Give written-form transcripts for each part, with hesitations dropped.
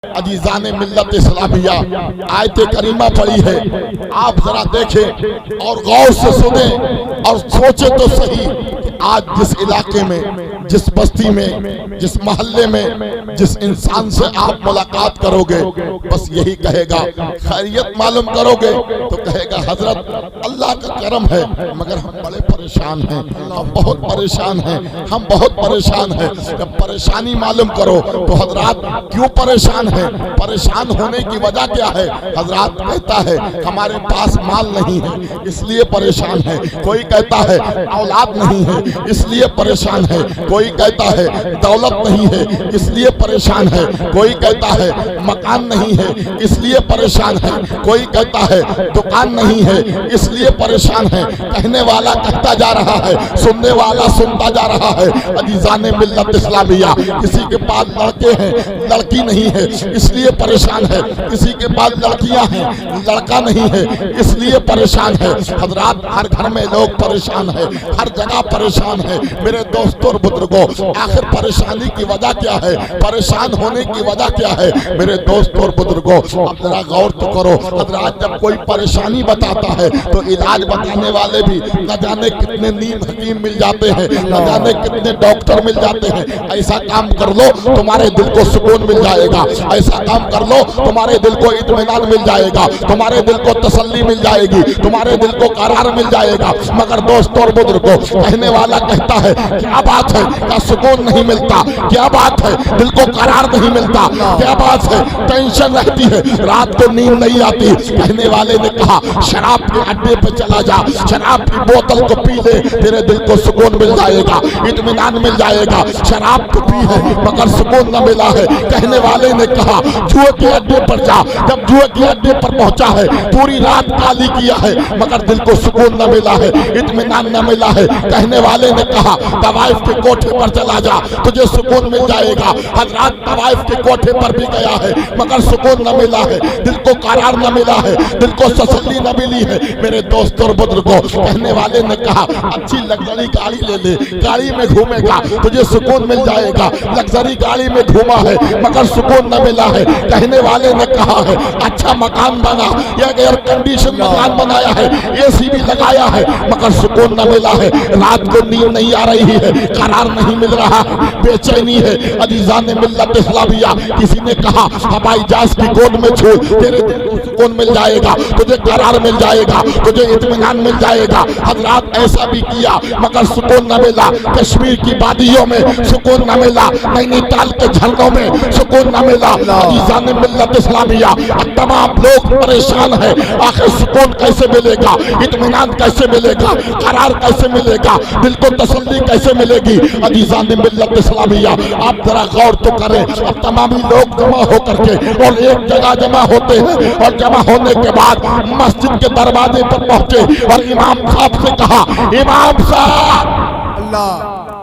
अजीज़ाने मिल्लत इस्लामिया आयत करीमा पढ़ी है, आप जरा देखें और गौर से सुने और सोचे तो सही। आज जिस इलाके में, जिस बस्ती में, जिस मोहल्ले में, जिस इंसान से आप मुलाकात करोगे बस यही कहेगा, खैरियत मालूम करोगे तो कहेगा हजरत अल्लाह का करम है मगर हम बड़े परेशान हैं, हम बहुत परेशान हैं, हम बहुत परेशान हैं। जब परेशानी मालूम करो तो हजरत क्यों परेशान है, परेशान होने की वजह क्या है? हजरत कहता है हमारे पास माल नहीं है इसलिए परेशान है, कोई कहता है औलाद नहीं है इसलिए परेशान है, कोई कहता है दौलत नहीं है इसलिए परेशान है, कोई कहता है मकान नहीं है इसलिए परेशान है, कोई कहता है दुकान नहीं है इसलिए परेशान है। कहने वाला कहता जा रहा है, सुनने वाला सुनता जा रहा है। अजीज़ाने मिल्लत इस्लामिया, किसी के पास लड़के हैं लड़की नहीं है इसलिए परेशान है, किसी के पास लड़कियां हैं लड़का नहीं है इसलिए परेशान है। हजरात हर घर में लोग परेशान है, हर जगह परेशान है। मेरे दोस्तों और बुजुर्गों, आखिर परेशानी की वजह क्या है, परेशान होने की वजह क्या है? मेरे दोस्तों और बुजुर्गों, अब जरा गौर तो करो। हजरात जब कोई परेशानी बताता है तो इलाज बताने वाले भी न जाने कितने नीम हकीम मिल जाते हैं, न जाने कितने डॉक्टर मिल जाते हैं। ऐसा काम कर लो तुम्हारे दिल को सुकून मिल जाएगा, ऐसा काम कर लो तुम्हारे दिल को इत्मीनान मिल जाएगा, तुम्हारे दिल को तसल्ली मिल जाएगी, तुम्हारे दिल को करार मिल जाएगा। मगर दोस्तों और बुजुर्गों, कहने वाला कहता है क्या बात है, क्या सुकून नहीं मिलता, क्या बात है दिल को करार नहीं मिलता, क्या बात है टेंशन रहती है, रात को नींद नहीं आती। कहने वाले ने कहा शराब के अड्डे पे चला जा, शराब की बोतल को पी ले, तेरे दिल को सुकून मिल जाएगा, इत्मीनान मिल जाएगा। शराब तो पी है मगर सुकून न मिला है। कहने वाले ने कहा जुए के अड्डे पर जा, जब जुए के अड्डे पर पहुंचा है पूरी रात काली किया है मगर दिल को सुकून न मिला है, इत्मीनान न मिला है। कहने वाले ने कहा तवाइफ के कोठे पर चला जा, तुझे सुकून मिल जाएगा। हजरत तवाइफ के कोठे पर भी गया है मगर सुकून न मिला है, दिल को करार न मिला है, दिल को तसल्ली न मिली है। मेरे दोस्तों और बुजुर्गों, कहने वाले ने कहा अच्छी लग्जरी गाड़ी ले ले, गाड़ी में घूमेगा तुझे सुकून मिल जाएगा। लग्जरी गाड़ी में घूमा है मगर सुकून न मिला है। कहने वाले ने कहा है अच्छा मकान बना, या एयर कंडीशन मकान बनाया है, एसी भी लगाया है मगर सुकून न मिला है। रात को नींद नहीं आ रही है, करार नहीं मिल रहा है, बेचैनी है। अजीज़ाने मिल्लत इस्लामिया, किसी ने कहा हवाई जहाज की गोद में छोड़, तेरे दिल को सुकून मिल जाएगा, तुझे करार मिल जाएगा, तुझे इत्मीनान मिल जाएगा। हजरात ऐसा भी किया मगर सुकून न मिला। कश्मीर की वादियों में सुकून न मिला, नैनीताल के झरनों में सुकून न मिला। अजीज़ाने मिल्लत इस्लामिया, तमाम लोग परेशान है, आखिर सुकून कैसे मिलेगा, इत्मीनान कैसे मिलेगा, करार कैसे मिलेगा, दिल को तसल्ली कैसे मिलेगी? अजीज़ाने मिल्लत इस्लामिया, आप जरा गौर तो करें। अब तमाम लोग जमा होकर के और एक जगह जमा होते हैं और जमा होने के बाद मस्जिद के दरवाजे पर पहुंचे और इमाम साहब से कहा इमाम साहब, अल्लाह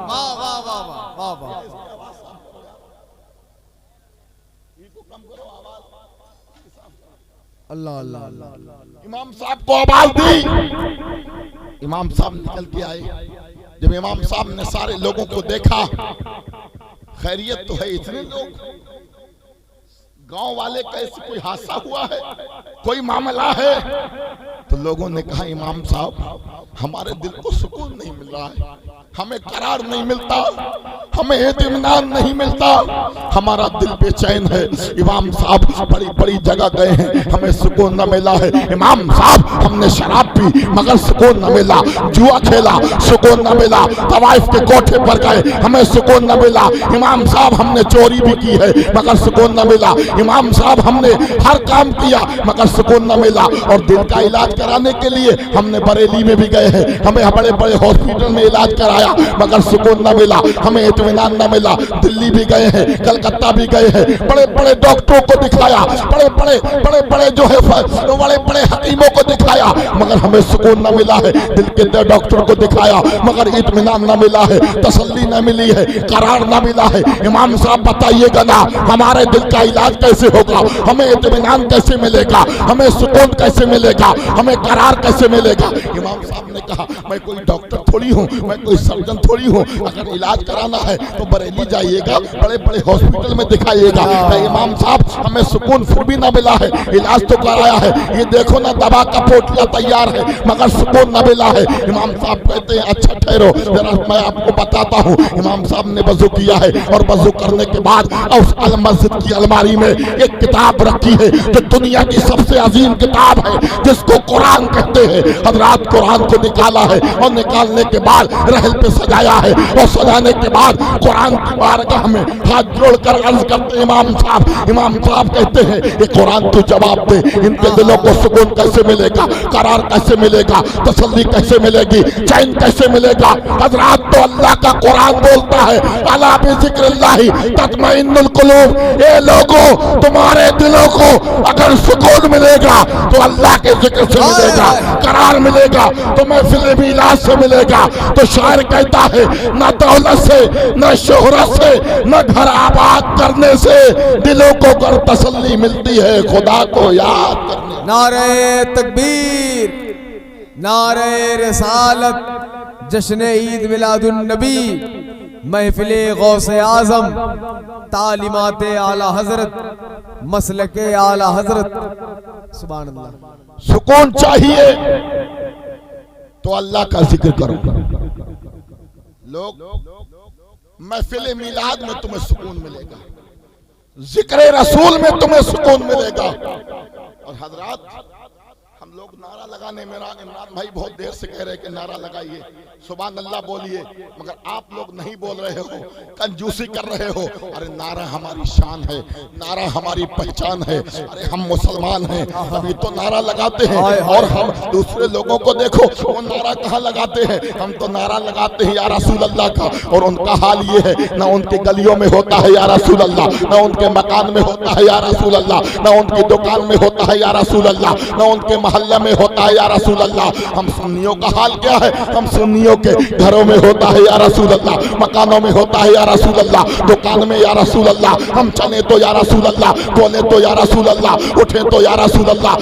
वाह वाह वाह वाह वाह वाह, अल्लाह अल्लाह अल्लाह। इमाम साहब को आवाज दी, इमाम साहब निकल के आए। जब इमाम साहब ने सारे लोगों को देखा, खैरियत तो है, इतने लोग, गांव वाले कैसे, कोई हादसा हुआ है, कोई मामला है? तो लोगों ने कहा इमाम साहब हमारे दिल को सुकून नहीं मिल रहा है, हमें करार नहीं मिलता, हमें इत्मीनान नहीं मिलता, हमारा दिल बेचैन है। इमाम साहब बड़ी बड़ी जगह गए हैं, हमें सुकून न मिला है। इमाम साहब हमने शराब पी मगर सुकून न मिला, जुआ खेला सुकून न मिला, तवाइफ के कोठे पर गए हमें सुकून न मिला। इमाम साहब हमने चोरी भी की है मगर सुकून न मिला। इमाम साहब हमने हर काम किया मगर सुकून न मिला। और दिल का इलाज कराने के लिए हमने बरेली में भी गए हैं, हमें बड़े बड़े हॉस्पिटल में इलाज कराया मगर सुकून न मिला, हमें इत्मीनान न मिला। दिल्ली भी गए हैं, कलकत्ता भी गए हैं, बड़े बड़े डॉक्टरों को दिखाया, बड़े बड़े जो है बड़े बड़े हकीमों को दिखाया मगर हमें सुकून न मिला है। दिल के डॉक्टर को दिखाया मगर इत्मीनान न मिला है, तसल्ली न मिली है, करार न मिला है। इमाम साहब बताइएगा ना, हमारे दिल का इलाज कैसे होगा, हमें इत्मीनान कैसे मिलेगा, हमें सुकून कैसे मिलेगा, हमें करार कैसे मिलेगा? इमाम साहब ने कहा मैं कोई डॉक्टर थोड़ी हूँ, मैं कोई सर्जन थोड़ी हूँ, अगर इलाज कराना है तो बरेली जाइएगा, बड़े बड़े हॉस्पिटल में दिखाइएगा। इमाम साहब हमें सुकून फिर भी ना मिला है, इलाज तो कराया है, ये देखो ना दवा का पोटला तैयार है मगर सुकून ना मिला है। इमाम साहब कहते हैं अच्छा ठहरो जरा मैं आपको बताता हूँ। इमाम साहब ने वजू किया है और वजू करने के बाद उस अल मस्जिद की अलमारी में एक किताब रखी है जो दुनिया की सबसे अजीम किताब है जिसको कुरान कहते हैं। हजरात कुरान को निकाला है और निकालने के बाद रहल पे सजाया है और सजाने के बाद कुरान की बारगाह में हाथ जोड़कर अर्ज करते इमाम साहब कहते हैं ये कुरान तो जवाब दे, इनके दिलों को सुकून कैसे मिलेगा, करार कैसे मिलेगा, तसल्ली कैसे मिलेगी, चैन कैसे मिलेगा। हजरात तो अल्लाह का कुरान बोलता है अला बिज़िक्रिल्लाहि तत्मइन्नुल कुलूब, ये लोगों तुम्हारे दिलों को अगर सुकून मिलेगा तो अल्लाह के जिक्र से मिलेगा, करार मिलेगा तो महफिल मिलाद से मिलेगा। तो शायर कहता है न दौलत से न शोहरत से न घर आबाद करने से दिलों को कर तसल्ली मिलती है खुदा को याद करने। नारे तकबीर, नारे रिसालत, जश्न ईद मिलादुन नबी, महफिले गौसे आजम, तालीमात आला हजरत, मसलके आला हजरत। सुभान अल्लाह। सुकून चाहिए तो अल्लाह का जिक्र करो। लोग महफिल मिलाद में तुम्हें सुकून मिलेगा, जिक्र रसूल में तुम्हें सुकून मिलेगा। और हजरात हम लोग नारा लगाने में, इमरान भाई बहुत देर से कह रहे हैं कि नारा लगाइए, सुभान अल्लाह बोलिए, मगर आप लोग नहीं बोल रहे हो, कंजूसी कर रहे हो। अरे नारा हमारी शान है, नारा हमारी पहचान है। अरे हम मुसलमान हैं अभी तो नारा लगाते हैं और हम दूसरे लोगों को देखो वो नारा कहाँ लगाते हैं, हम तो नारा लगाते हैं या रसूल अल्लाह का। और उनका हाल ये है ना उनकी गलियों में होता है या रसूल अल्लाह, ना उनके मकान में होता है या रसूल अल्लाह, ना उनकी दुकान में होता है या रसूल अल्लाह, ना उनके मोहल्ले में होता है या रसूल अल्लाह। हम सुन्नियों का हाल क्या है, हम सुन्नियों के घरों में होता है या रसूल अल्लाह, मकानों में होता है या रसूल अल्लाह, दुकान में या रसूल अल्लाह। हम चले तो या रसूल अल्लाह, बोले तो या रसूल अल्लाह, उठे तो या रसूल अल्लाह,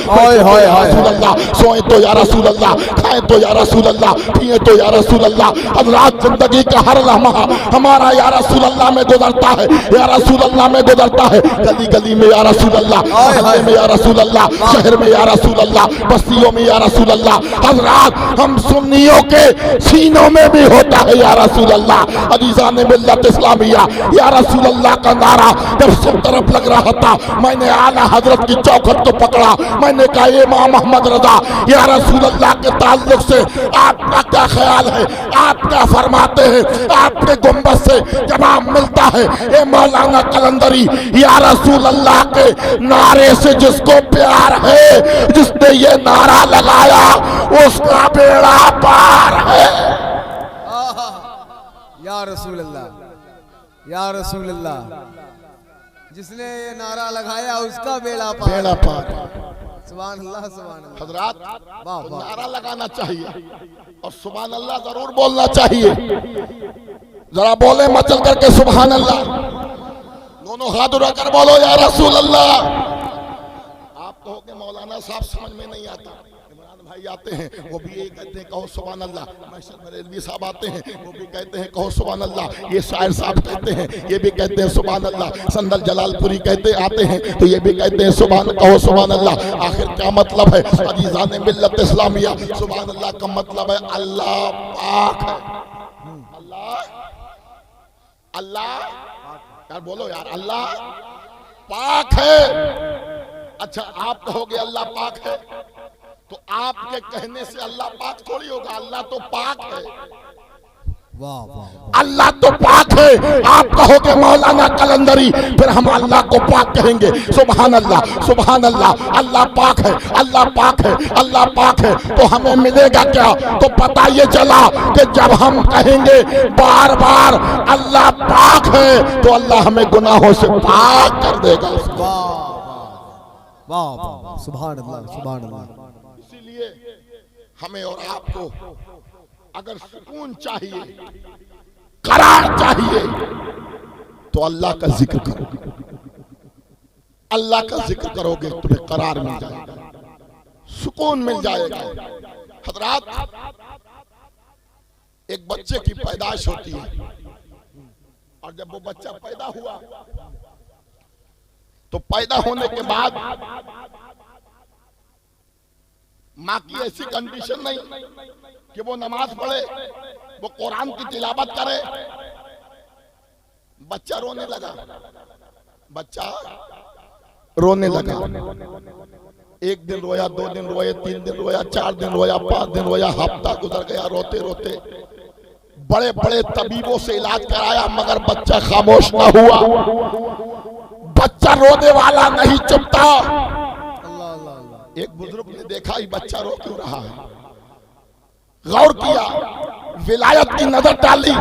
रसूल अल्लाह, सोए तो या रसूल अल्लाह, खाए तो या रसूल अल्लाह, पिए तो या रसूल अल्लाह। हज़रात जिंदगी का हर लम्हा हमारा या रसूल अल्लाह में गुजरता है, या रसूल अल्लाह में गुजरता है। गली गली में या रसूल अल्लाह, मोहल्ले में या रसूल अल्लाह, शहर में या रसूल अल्लाह, बस्तियों में या रसूल अल्लाह। हजरात हम सुन्नियों के सीनों में भी होता है या रसूल अल्लाह। अजीज़ान मिल्लत इस्लामिया, या रसूल अल्लाह का नारा जब सब तरफ लग रहा था, मैंने आला हजरत की चौखट को पकड़ा, मैंने कहा इमाम मोहम्मद रजा या रसूल अल्लाह के ताल्लुक से आपका क्या ख्याल है, आप क्या फरमाते हैं। आपके गुंबद से जवाब मिलता है ए मौलाना कलंदरी, या रसूल अल्लाह के नारे से जिसको प्यार है, जिसने ये नारा लगाया उसका बेड़ा पार है। या रसूल अल्लाह, या रसूल अल्लाह, जिसने ये नारा लगाया उसका बेड़ा पार। सुभान अल्लाह, सुभान अल्लाह। हजरात तो नारा लगाना चाहिए और सुभान अल्लाह जरूर बोलना चाहिए। जरा बोले मचल करके सुभान अल्लाह, दोनों हाथ उठाकर बोलो या रसूल अल्लाह। आप कहोगे मौलाना साहब समझ में नहीं आता, इमरान भाई आते हैं वो भी यही कहते हैं कहो सुभान अल्लाह, बरेलवी साहब आते हैं वो भी कहते हैं कहो सुभान अल्लाह, ये शायर साहब कहते हैं ये भी कहते हैं सुभान अल्लाह, संदल जलालपुरी कहते आते हैं तो ये भी कहते हैं सुभान कहो सुभान अल्लाह। आखिर क्या मतलब है अजीज़ान मिल्लत इस्लामिया? सुभान अल्लाह का मतलब है अल्लाह पाक है। अल्लाह यार बोलो यार, अल्लाह पाक है। अच्छा आप कहोगे अल्लाह पाक है तो आपके कहने से अल्लाह पाक थोड़ी होगा, अल्लाह तो पाक है। वाह वाह, अल्लाह तो पाक है। आप कहोगे मौलाना कलंदरी, फिर हम अल्लाह को पाक कहेंगे। सुभान अल्लाह, सुभान अल्लाह, अल्लाह पाक है, अल्लाह पाक है, अल्लाह पाक है। तो हमें मिलेगा क्या? तो पता ये चला कि जब हम कहेंगे बार बार अल्लाह पाक है तो अल्लाह हमें गुनाहों से पाक कर देगा। वाह वाह, सुभान अल्लाह, सुभान अल्लाह। इसीलिए हमें और आपको अगर सुकून चाहिए, करार चाहिए तो अल्लाह का जिक्र करो। अल्लाह का जिक्र करोगे तुम्हें करार मिल जाएगा, सुकून मिल जाएगा। हजरात एक बच्चे की पैदाइश होती है, और जब वो बच्चा पैदा हुआ तो पैदा होने के बाद माँ की ऐसी कंडीशन नहीं कि वो नमाज पढ़े, वो कुरान की तिलावत करे। बच्चा रोने लगा, बच्चा रोने लगा। एक दिन रोया, 2 दिन रोए, 3 दिन रोया, 4 दिन रोया, 5 दिन रोया, हफ्ता गुजर गया रोते रोते। बड़े बड़े तबीबों से इलाज कराया मगर बच्चा खामोश ना हुआ। बच्चा रोने वाला नहीं चुपता। एक बुजुर्ग ने देखा ये बच्चा रो क्यों रहा है, गौर किया, विलायत की नजर डाली।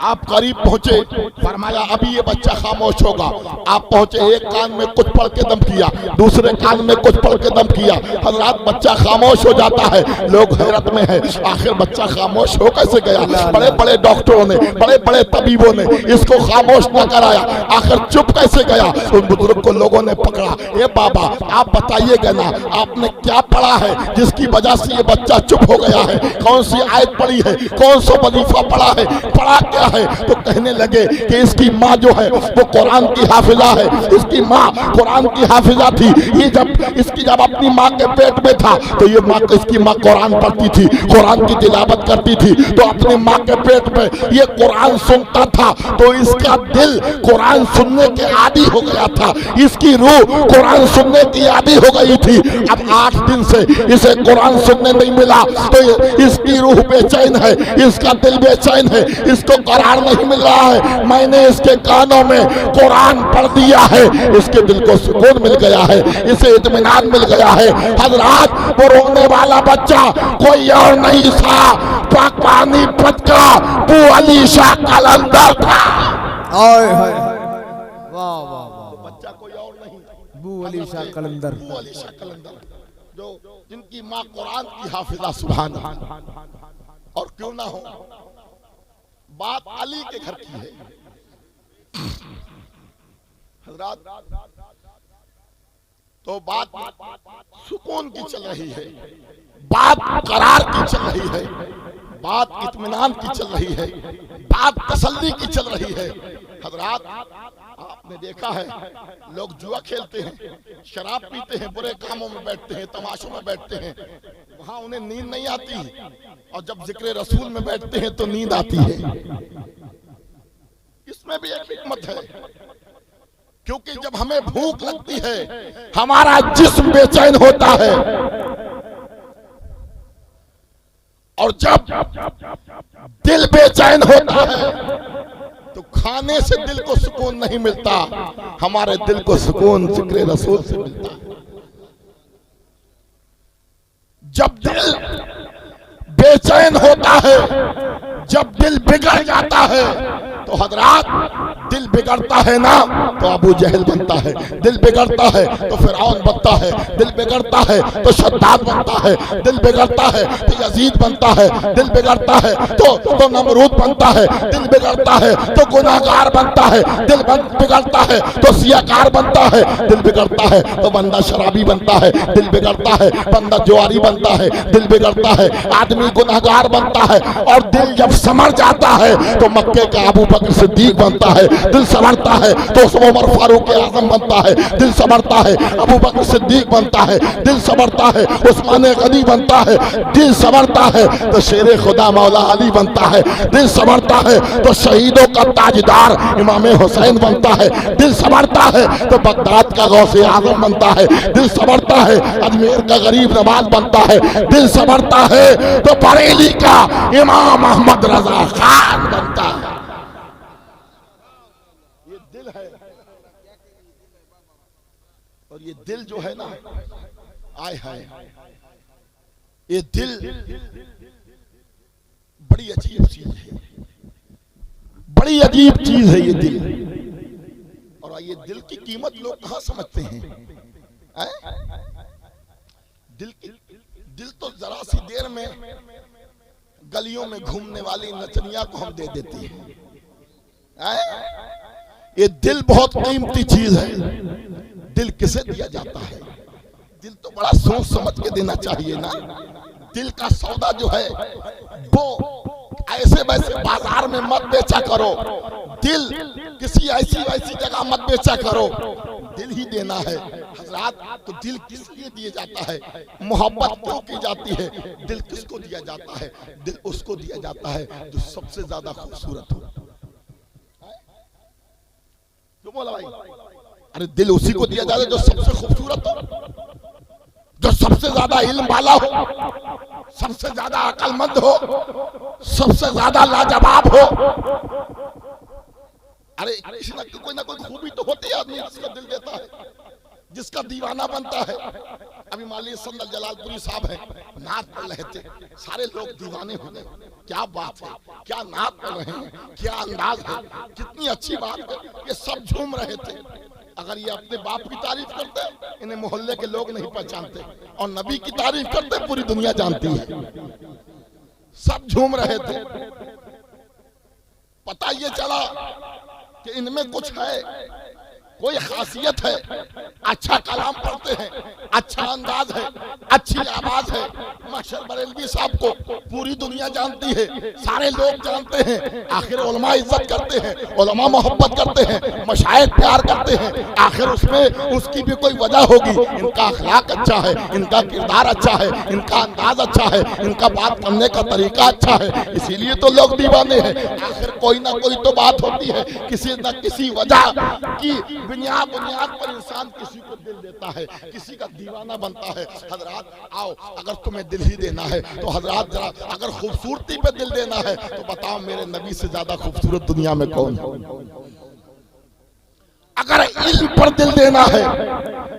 आप करीब पहुंचे, फरमाया अभी ये बच्चा खामोश होगा। आप पहुंचे, एक कान में कुछ पढ़ के दम किया, दूसरे कान में कुछ पढ़ के दम किया। हज़रात बच्चा खामोश हो जाता है। लोग हैरत में है, आखिर बच्चा खामोश हो कैसे गया? बड़े बड़े डॉक्टरों ने, बड़े बड़े तबीबों ने इसको खामोश न कराया, आखिर चुप कैसे गया? उन बुजुर्ग को लोगों ने पकड़ा, ए बाबा आप बताइएगा ना, आपने क्या पढ़ा है जिसकी वजह से ये बच्चा चुप हो गया है? कौन सी आयत पढ़ी है, कौन सा वजीफा पढ़ा है, पढ़ा क्या है? तो कहने लगे कि इसकी माँ जो है वो कुरान की हाफिजा है, इसकी माँ कुरान की हाफिजा थी। ये जब अपनी माँ के पेट में था तो ये इसकी माँ कुरान पढ़ती थी, कुरान की तिलावत करती थी। तो अपनी माँ के पेट में ये कुरान सुनता था तो इसका दिल कुरान सुनने के आदी हो गया था, इसकी रूह कुरान सुनने की आदी हो गई थी। अब 8 दिन से इसे कुरान सुनने नहीं मिला तो इसकी रूह बेचैन है, इसका दिल बेचैन है, इसको करार नहीं मिल रहा है। मैंने इसके कानों में कुरान पढ़ दिया है, इसके दिल को सुकून मिल गया है, इसे इत्मीनान मिल गया है। हज़रात वो रोने वाला बच्चा कोई और नहीं था, पानी पत का बू अली शाह कलंदर था। वाह वाह वाह, बच्चा कोई और नहीं, बू अली शाह कलंदर, बू अली शाह कलंदर, जो जिनकी माँ कुरान की हाफिजा। सुभान अल्लाह। और क्यों ना हो, बात अली के घर की है। हज़रात तो बात सुकून की चल रही है, बात करार की चल रही है, बात इत्मीनान की चल रही है, बात तसल्ली की चल रही है। हज़रात आपने देखा है लोग जुआ खेलते हैं, शराब पीते हैं, बुरे कामों में बैठते हैं, तमाशों में बैठते हैं, वहां उन्हें नींद नहीं आती, और जब जिक्र रसूल में बैठते हैं तो नींद आती है। इसमें भी एक हिकमत है, क्योंकि जब हमें भूख लगती है हमारा जिस्म बेचैन होता है, और जब दिल बेचैन होता है तो खाने से दिल को सुकून नहीं मिलता, हमारे दिल को सुकून जिक्र रसूल से मिलता है। जब दिल बेचैन होता है, जब दिल बिगड़ जाता है तो हज़रात दिल बिगड़ता है ना तो अबू जहल बनता है, दिल बिगड़ता है तो फिरौन बनता है, दिल बिगड़ता है तो शद्दाद बनता है, दिल बिगड़ता है तो यजीद बनता है, दिल बिगड़ता है तो नमरूद बनता है, दिल बिगड़ता है तो गुनाहगार बनता है, दिल बिगड़ता है तो सियाकार बनता है, दिल बिगड़ता है तो बंदा शराबी बनता है, दिल बिगड़ता है बंदा जुआरी बनता है, दिल बिगड़ता है आदमी गुनाहगार बनता है। और दिल जब संवर जाता है तो मक्के का अबू बकर सिद्दीक बनता है, दिल संवरता है तो उमर फारूक आजम बनता है, दिल संवरता है अबू बकर सिद्दीक बनता है, दिल संवरता है उस्मान गनी बनता है, दिल संवरता है तो शेर खुदा मौला अली बनता है, दिल संवरता है तो शहीदों का ताजदार इमाम हुसैन बनता है, दिल संवरता है तो बगदाद का गौसे आजम बनता है, दिल संवरता है अजमेर का गरीब नवाज बनता है, दिल संवरता है तो बरेली का इमाम अहमद रजा खान बनता है। ये दिल है, और ये दिल जो है ना, आय हाय, ये दिल बड़ी अजीब चीज है, बड़ी अजीब चीज है ये दिल। और ये दिल की कीमत लोग कहां समझते हैं? दिल तो जरा सी देर में गलियों में घूमने वाली नचनिया को हम दे देते हैं। ये दिल बहुत कीमती चीज है। दिल किसे दिया जाता है? दिल तो बड़ा सोच समझ के देना चाहिए ना। दिल का सौदा जो है वो ऐसे वैसे बाजार में मत बेचा करो। दिल किसी ऐसी वैसी जगह मत बेचा करो, दिल ही देना है हजरात। तो दिल किस लिए दिया जाता है, मोहब्बत क्यों की जाती है, दिल किसको दिया जाता है, दिल उसको दिया जाता है जो सबसे ज्यादा खूबसूरत हो। क्यों बोला भाई? अरे दिल उसी को दिया जाता है जो सबसे खूबसूरत हो, जो सबसे ज्यादा इल्म वाला हो, सबसे ज्यादा अक्लमंद हो, सबसे ज्यादा लाजवाब हो। अरे किसी ना कोई खूबी तो होती है आदमी जिसका दिल देता है, जिसका दीवाना बनता है। अभी माली संदल जलालपुरी साहब है, नात पढ़ रहे थे, सारे लोग दीवाने हो गए। क्या बात है, क्या नात पढ़ रहे हैं, क्या अंदाज है, कितनी अच्छी बात है, ये सब झूम रहे थे। अगर ये अपने बाप की तारीफ करते, इन्हें मोहल्ले के लोग नहीं पहचानते, और नबी की तारीफ करते पूरी दुनिया जानती है। सब झूम रहे थे। पता ये चला कि इनमें कुछ है, कोई खासियत है, अच्छा कलाम पढ़ते हैं, अच्छा अंदाज है, अच्छी आवाज है। माशर बरेलवी साहब को पूरी दुनिया जानती है, सारे लोग जानते हैं। आखिर उलमा इज्जत करते हैं, उलमा मोहब्बत करते हैं, मशाइख प्यार करते हैं। आखिर उसमें उसकी भी कोई वजह होगी। इनका अखलाक अच्छा है, इनका किरदार अच्छा है, इनका अंदाज अच्छा है, इनका बात करने का तरीका अच्छा है, इसीलिए तो लोग दीवाने हैं। आखिर कोई ना कोई तो बात होती है, किसी न किसी वजह की बुनियाद पर इंसान किसी को दिल देता है, किसी का दीवाना बनता है। हजरात आओ, अगर तुम्हें दिल ही देना है तो हजरात जरा, अगर खूबसूरती पे दिल देना है तो बताओ मेरे नबी से ज्यादा खूबसूरत दुनिया में कौन है? अगर इल्म पर दिल देना है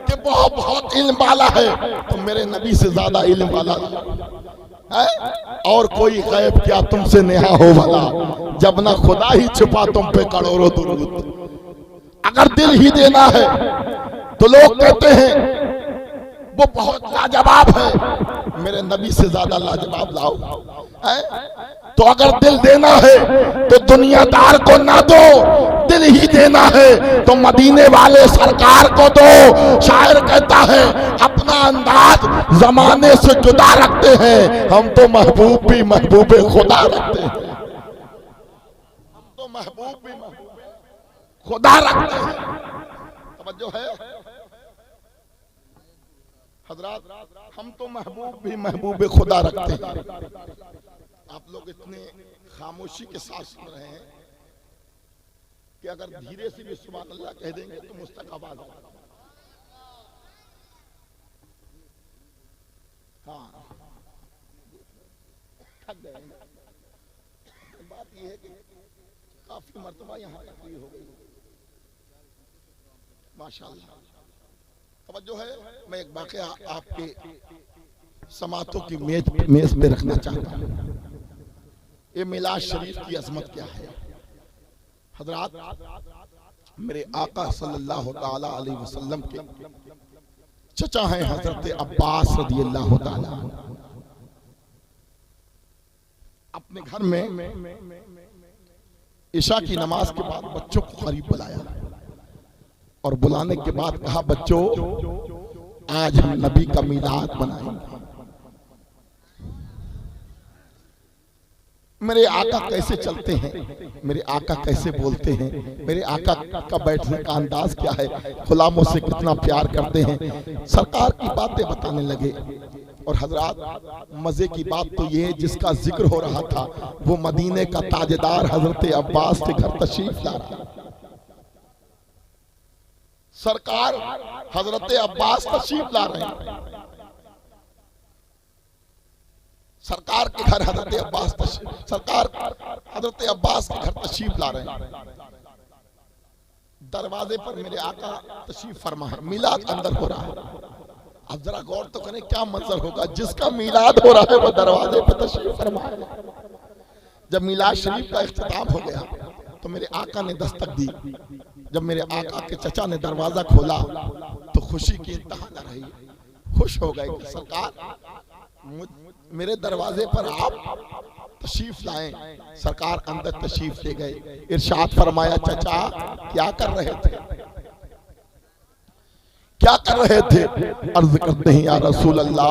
कि बहुत इल्म वाला है तो मेरे नबी से ज्यादा इल्म वाला है। और कोई गैब क्या तुमसे नेहा हो भला, जब ना खुदा ही छुपा तुम पे करोड़ों दुरूद। अगर दिल ही देना है तो लोग कहते हैं वो बहुत लाजवाब है, मेरे नबी से ज्यादा लाजवाब लाओ। तो अगर दिल देना है तो दुनियादार को ना दो, दिल ही देना है तो मदीने वाले सरकार को दो। शायर कहता है अपना अंदाज जमाने से जुदा रखते हैं, हम तो महबूब भी महबूबे खुदा रखते हैं। हम तो महबूब भी खुदा रखते हैं। तवज्जो है हजरात, हम तो महबूब भी महबूब खुदा रखते हैं। आप लोग इतने खामोशी के साथ सुन रहे हैं कि अगर धीरे से भी सुभान अल्लाह कह देंगे तो मुस्तक आवाज होगा। हाँ, थक गए। बात यह है कि काफी मर्तबा यहाँ तक हो गई माशाअल्लाह। तवज्जो है, मैं एक वाकया आपके समातों की मेज पे रखना चाहता हूँ। ये मिलाद शरीफ की अजमत क्या है हजरात। मेरे आका सल्लल्लाहु ताला अलैहि वसल्लम के चचा हैं हजरत अब्बास रदियल्लाहु ताला। अपने घर में इशा की नमाज के बाद बच्चों को करीब बुलाया और बुलाने के बाद कहा, बच्चों आज हम नबी का मीलाद मनाएंगे। मेरे आका कैसे चलते हैं, मेरे आका कैसे बोलते हैं, मेरे आका का बैठने का अंदाज क्या है, गुलामों से कितना प्यार करते हैं, सरकार की बातें बताने लगे। और हजरात मजे की बात तो ये है, जिसका जिक्र हो रहा था वो मदीने का ताजदार हजरत अब्बास के घर तशरीफ ला रहा। सरकार हजरत अब्बास तशरीफ ला रहे हैं। सरकार के घर हजरत अब्बास सरकार हजरत अब्बास के घर तशरीफ ला रहे हैं। दरवाजे पर मेरे आका तशरीफ फरमा है, मिलाद अंदर हो रहा है। अब जरा गौर तो करें क्या मंजर होगा, जिसका मिलाद हो रहा है वो दरवाजे पर तशरीफ फरमा है। जब मिलाद शरीफ का इख्तिताम हो गया तो मेरे आका ने दस्तक दी। जब मेरे आका के चचा ने दरवाजा खोला तो खुशी की इंतहा न रही। खुश हो गए कि सरकार मेरे दरवाजे पर आप तशरीफ लाएं। सरकार अंदर तशरीफ ले गए। इरशाद फरमाया, चचा क्या कर रहे थे, क्या कर रहे थे? अर्ज करते हैं या रसूल अल्लाह,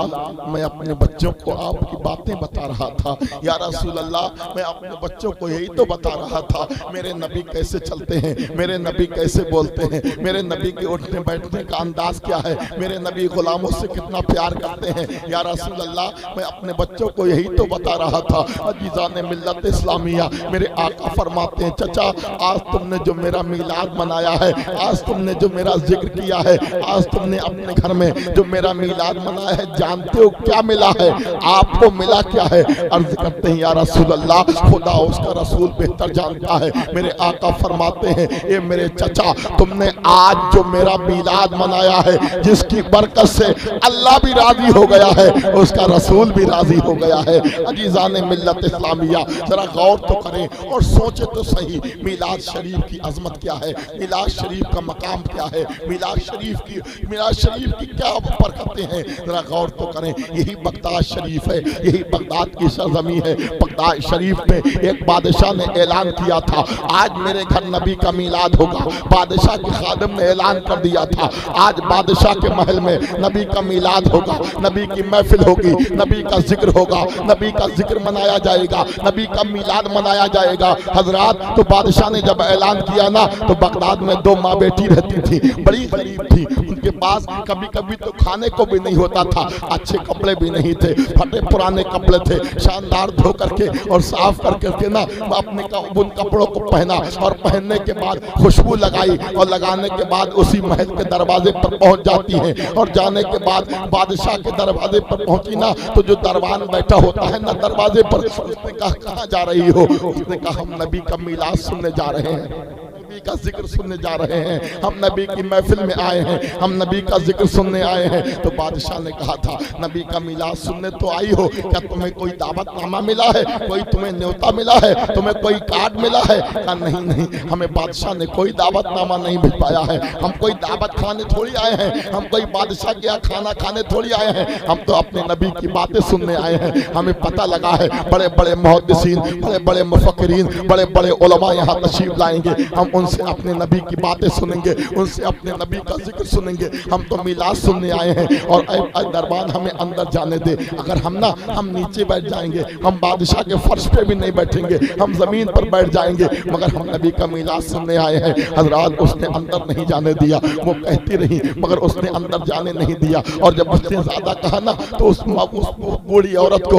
मैं अपने बच्चों को आपकी बातें बता रहा था। या रसूल अल्लाह, मैं अपने बच्चों को यही तो बता रहा था, मेरे नबी कैसे चलते हैं, मेरे नबी कैसे बोलते हैं, मेरे नबी के उठने बैठने का अंदाज क्या है, मेरे नबी गुलामों से कितना प्यार करते हैं। या रसूल अल्लाह, मैं अपने बच्चों को यही तो बता रहा था। अजीज़ान मिल्लत इस्लामिया, मेरे आका फरमाते हैं, चचा आज तुमने जो मेरा मीलाद मनाया है, आज तुमने जो मेरा जिक्र किया है, आज तुमने अपने घर में जो मेरा मीलाद मनाया है, जानते हो क्या मिला है? आपको मिला क्या है? अर्ज करते हैं या रसूल अल्लाह, खुदा उसका रसूल बेहतर जानता है। मेरे आका फरमाते हैं, ये मेरे चचा, तुमने आज जो मेरा मीलाद मनाया है, जिसकी बरकत से अल्लाह भी राजी हो गया है, उसका रसूल भी राजी हो गया है। अजीज़ान मिल्लत इस्लामिया, जरा गौर तो करें और सोचे तो सही, मीलाद शरीफ की अजमत क्या है, मीलाद शरीफ का मकाम क्या है, मीलाद शरीफ की क्या बरकतें हैं, जरा गौर तो करें। यही बगदाद शरीफ है, यही बगदाद की सरजमी है। बगदाद शरीफ में एक बादशाह ने ऐलान किया था, आज मेरे घर नबी का मीलाद होगा। बादशाह के खादिम ने ऐलान कर दिया था, आज बादशाह के महल में नबी का मीलाद होगा, नबी की महफिल होगी, नबी का जिक्र होगा, नबी का जिक्र मनाया जाएगा, नबी का मीलाद मनाया जाएगा। हजरात, तो बादशाह ने जब ऐलान किया ना, तो बगदाद में 2 माँ बेटी रहती थी, बड़ी गरीब थी, उनके पास कभी कभी तो खाने को भी नहीं होता था, अच्छे कपड़े भी नहीं थे, फटे पुराने कपड़े थे, शानदार धो करके और साफ करके ना अपने उन कपड़ों को पहना, और पहनने के बाद खुशबू लगाई, और लगाने के बाद उसी महल के दरवाजे पर पहुंच जाती हैं। और जाने के बाद बादशाह के दरवाजे पर पहुंची ना, तो जो दरबान बैठा होता है ना दरवाजे पर, उसने कहा कहाँ जा रही हो? उसने कहा हम नबी का मीलाद सुनने जा रहे हैं, नबी का जिक्र सुनने जा रहे हैं, हम नबी की महफिल में आए हैं, हम नबी का जिक्र सुनने आए हैं। तो बादशाह ने कहा था, नबी का मिलाद सुनने तो आई हो, क्या तुम्हें कोई दावतनामा मिला है, कोई तुम्हें न्योता मिला है, तुम्हें कोई कार्ड मिला है? कहा नहीं नहीं, हमें बादशाह ने कोई दावतनामा नहीं भिजवाया है, हम कोई दावत खाने थोड़ी आए हैं, हम कोई बादशाह के यहाँ खाना खाने थोड़ी आए हैं, हम तो अपने नबी की बातें सुनने आए हैं। हमें पता लगा है बड़े बड़े मुहद्दिसीन, बड़े बड़े मुफक्किरीन, बड़े बड़े उलमा यहाँ तशरीफ लाएंगे, हम उनसे अपने नबी की बातें सुनेंगे, उनसे अपने नबी का जिक्र सुनेंगे। हम तो मिलाद सुनने आए हैं, और दरबान हमें अंदर जाने दे। अगर हम नीचे बैठ जाएंगे, हम बादशाह के फर्श पे भी नहीं बैठेंगे, हम जमीन पर बैठ जाएंगे, मगर हम नबी का मिलाद सुनने आए हैं। हजरात, उसने अंदर नहीं जाने दिया, वो कहती रही, मगर उसने अंदर जाने नहीं दिया। और जब उसने ज्यादा कहा ना, तो उस बूढ़ी औरत को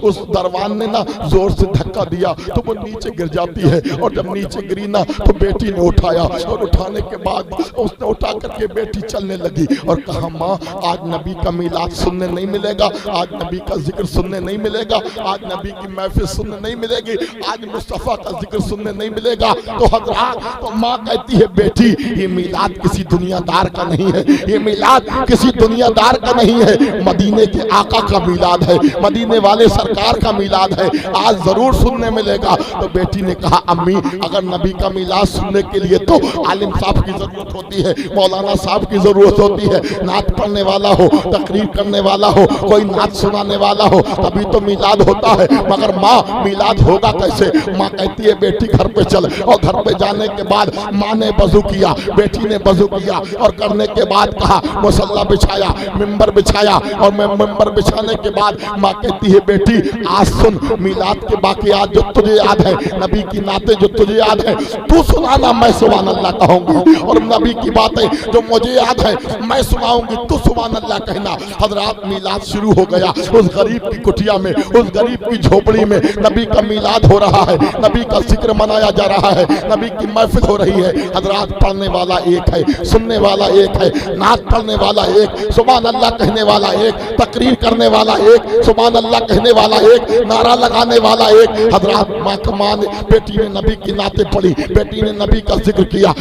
उस दरबान ने ना जोर से धक्का दिया, तो वो नीचे गिर जाती है। और जब नीचे गिरी ना, तो बेटी ने उठाया, और उठाने के बाद उसने उठा करके बेटी चलने लगी, और कहा माँ, आज नबी का मीलाद सुनने नहीं मिलेगा, आज नबी का जिक्र सुनने नहीं मिलेगा, आज नबी की महफिल सुनने नहीं मिलेगी, आज मुस्तफा का जिक्र सुनने नहीं मिलेगा। तो हजरात, तो माँ कहती है, बेटी ये मीलाद किसी दुनियादार का नहीं है, ये मीलाद किसी दुनियादार का नहीं है, मदीने के आका का मीलाद है, मदीने वाले सरकार का मीलाद है, आज जरूर सुनने मिलेगा। तो बेटी ने कहा, अम्मी, अगर नबी का मीलाद सुनने के लिए तो आलिम साहब की जरूरत होती है, मौलाना साहब की जरूरत होती है, नात पढ़ने वाला हो, तकरीर करने वाला हो, कोई नात सुनाने वाला हो, तभी तो मीलाद होता है। मगर माँ, मीलाद होगा कैसे? माँ कहती है, बेटी घर पे चल। और घर पे जाने के बाद माँ ने वजू किया, बेटी ने वजू किया, और करने के बाद कहा, मुसल्ला बिछाया, मिंबर बिछाया, और मिंबर बिछाने के बाद माँ कहती है, बेटी आज सुन, मीलाद के बाकियात जो तुझे याद है, नबी की नाते जो तुझे याद है, तू सुनाना, मैं सुभान अल्लाह कहूंगी, और नबी की बातें जो मुझे याद है मैं सुनाऊंगी, तू सुभान अल्लाह कहना। हजरात, मीलाद शुरू हो गया। उस गरीब की कुटिया में, उस गरीब की झोपड़ी में नबी का मीलाद हो रहा है, नबी का जिक्र मनाया जा रहा है, नबी की महफिल हो रही है। हजरात, पढ़ने वाला एक है, सुनने वाला एक है, नात पढ़ने वाला एक, सुभान अल्लाह कहने वाला एक, तकरीर करने वाला एक, सुभान अल्लाह कहने वाला एक, नारा लगाने वाला एक। हजरात, माँ ने, बेटी ने नबी की नाते पढ़ी, बेटी ने नबी का जिक्र किया,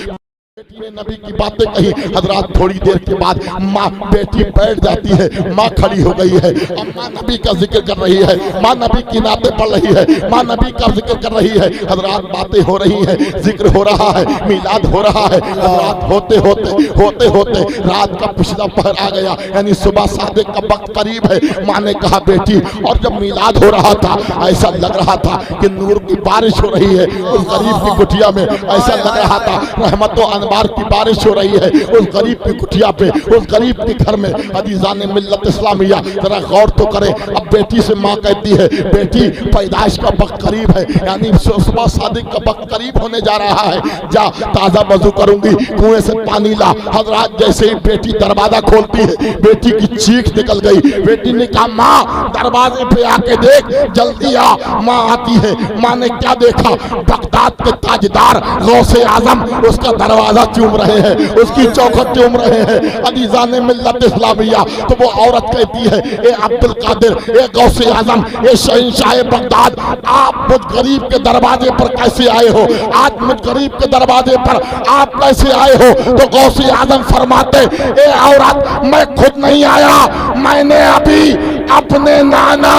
बेटी ने नबी की बातें कही। हजरात, थोड़ी देर के बाद माँ, बेटी बैठ जाती है, माँ खड़ी हो गई है, अब माँ नबी का जिक्र कर रही है, माँ नबी की नाते पढ़ रही है, माँ नबी का जिक्र कर रही है। हजरात, बातें हो रही है, जिक्र हो रहा है, मीलाद हो रहा है। हजरात, होते होते रात का पिछला पहर आ गया, यानी सुबह सादिक का वक्त करीब है। माँ ने कहा, बेटी, और जब मीलाद हो रहा था, ऐसा लग रहा था कि नूर की बारिश हो रही है। उस गरीब की कुटिया में ऐसा लग रहा था रहमत व अनवार इतवार की बारिश हो रही है, उस गरीब की कुटिया पे, उस गरीब के घर में। अजीज़ान मिल्लत इस्लामिया जरा गौर तो करें। अब बेटी से माँ कहती है, बेटी पैदाइश का वक्त करीब है, यानी सुबह शादी का वक्त करीब होने जा रहा है, जा ताज़ा वजू करूंगी, कुएं से पानी ला। हजरात जैसे ही बेटी दरवाजा खोलती है, बेटी की चीख निकल गई। बेटी ने कहा, माँ दरवाजे पे आके देख, जल्दी आ। माँ आती है, माँ ने क्या देखा, बगदाद के ताजदार गौसे आजम उसका दरवाजा चूम रहे हैं, उसकी चौखट चूम रहे हैं। अजीज़ान मिल्लत इस्लामिया, तो वो औरत कहती है, ए अब्दुल कादिर, ए गौसे आजम, ए शहंशाह बगदाद, आप मुझ गरीब के दरवाजे पर कैसे आए हो? आज मुझ गरीब के दरवाजे पर आप कैसे आए हो? तो गौसे आजम फरमाते, ए औरत, मैं खुद नहीं आया, मैंने अभी अपने नाना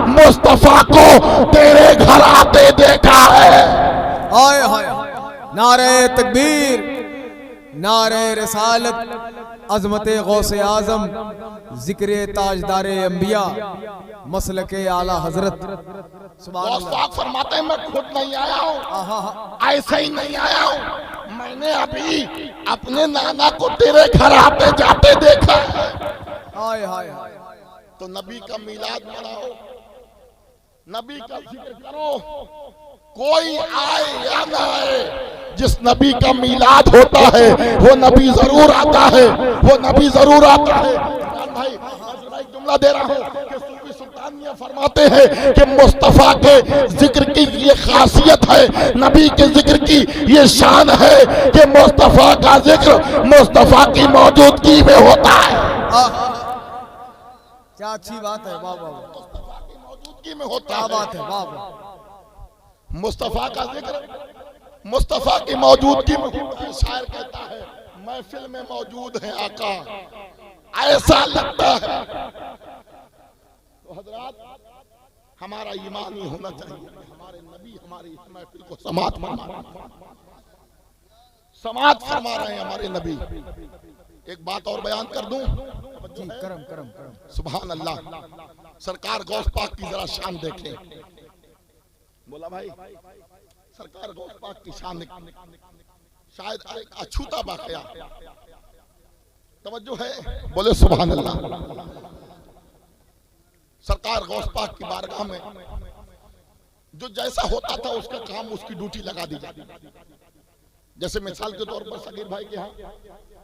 मुस्तफा को तेरे घर आते देखा है। हाय हाय, नारे तकबीर, नारे रसालत, अजमत गौसे आजम, जिक्र ताजदारे अंबिया, मसलके आला हजरत। फरमाते हैं, मैं खुद नहीं आया हूँ, ऐसे ही नहीं आया हूँ, मैंने अभी अपने नाना को तेरे घर आते जाते देखा है। हाय हाय, तो नबी का मिलाद मनाओ, नबी का जिक्र करो, कोई आए या ना आए, जिस नबी का मिलाद होता है वो नबी जरूर आता है, वो नबी जरूर आता है। भाई जुमला दे रहा हूँ कि सूफी सुल्तानिया फरमाते हैं कि मुस्तफा के जिक्र की ये खासियत है, नबी के जिक्र की ये शान है कि मुस्तफा का जिक्र मुस्तफा की मौजूदगी में होता है। क्या अच्छी बात है, वाह वाह, मुस्तफा की मौजूदगी में होता है। क्या बात है, वाह वाह। मुस्तफा का जिक्र मुस्तफा की मौजूदगी में होता है। शायर कहता है, महफिल में मौजूद है आका, ऐसा लगता है। तो हजरात, हमारा ईमान ही होना चाहिए, हमारे नबी हमारी इस महफिल को समात फरमा रहे हैं हमारे नबी। एक बात और बयान कर दूं, करम करम करम, सुभान अल्लाह। सरकार गौस पाक की जरा शान देखें। बोला भाई, सरकार गौस पाक की शान शायद एक अछूता वाकया, तवज्जो है, बोले सुभान अल्लाह। सरकार गौस पाक की बारगाह में जो जैसा होता था उसका काम, उसकी ड्यूटी लगा दी जाती। जैसे मिसाल के तौर पर सगीर भाई के यहाँ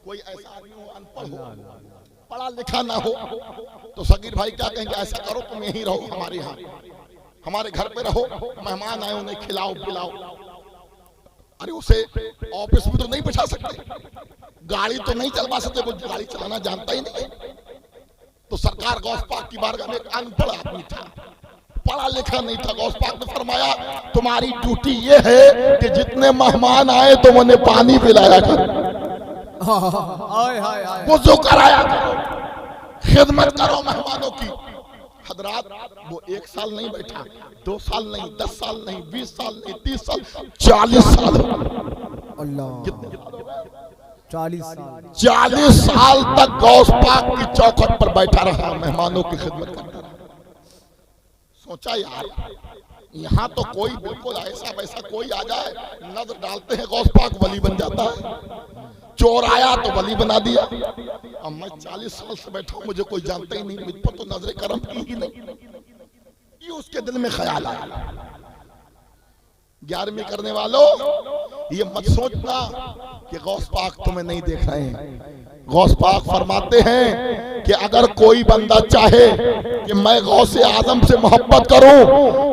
कोई ऐसा आदमी हो, अनपढ़ हो, पढ़ा लिखा ना हो, तो सगीर भाई क्या कहेंगे, ऐसा करो तुम यहीं रहो, हमारे यहाँ, हमारे घर पे रहो, मेहमान आए उन्हें खिलाओ पिलाओ। अरे उसे ऑफिस में तो नहीं बिठा सकते, गाड़ी तो नहीं चलवा सकते, वो गाड़ी चलाना जानता ही नहीं है। तो सरकार गौस पाक की बारगाह में एक अनपढ़ आदमी था, पढ़ा लिखा नहीं था। गौस पाक ने फरमाया, तुम्हारी ड्यूटी ये है कि जितने मेहमान आए तो उन्हें पानी पिलाया करो, वुज़ू कराया करो, खिदमत करो मेहमानों की। हजरात, वो 1 साल नहीं बैठा, 2 साल नहीं, 10 साल नहीं, 20 साल नहीं, 30 साल, 40 साल। अल्लाह, 40 साल तक गौस पाक की चौखट पर बैठा रहा, मेहमानों की खिदमत करता रहा। सोचा यार, यहाँ तो कोई बिल्कुल ऐसा वैसा कोई आ जाए, नजर डालते हैं गौस पाक वली बन जाता है। चोर आया तो वली बना दिया। अब मैं 40 साल से बैठा हूं, मुझे कोई जानता ही नहीं, मुझ पर तो नजरे करम की ही नहीं। ये उसके दिल में ख्याल आया। 11वीं करने वालों, ये मत सोचना कि गौस पाक तुम्हें नहीं देख रहे हैं। गौस पाक फरमाते हैं कि अगर कोई बंदा चाहे कि मैं गौसे आजम से मोहब्बत करूं,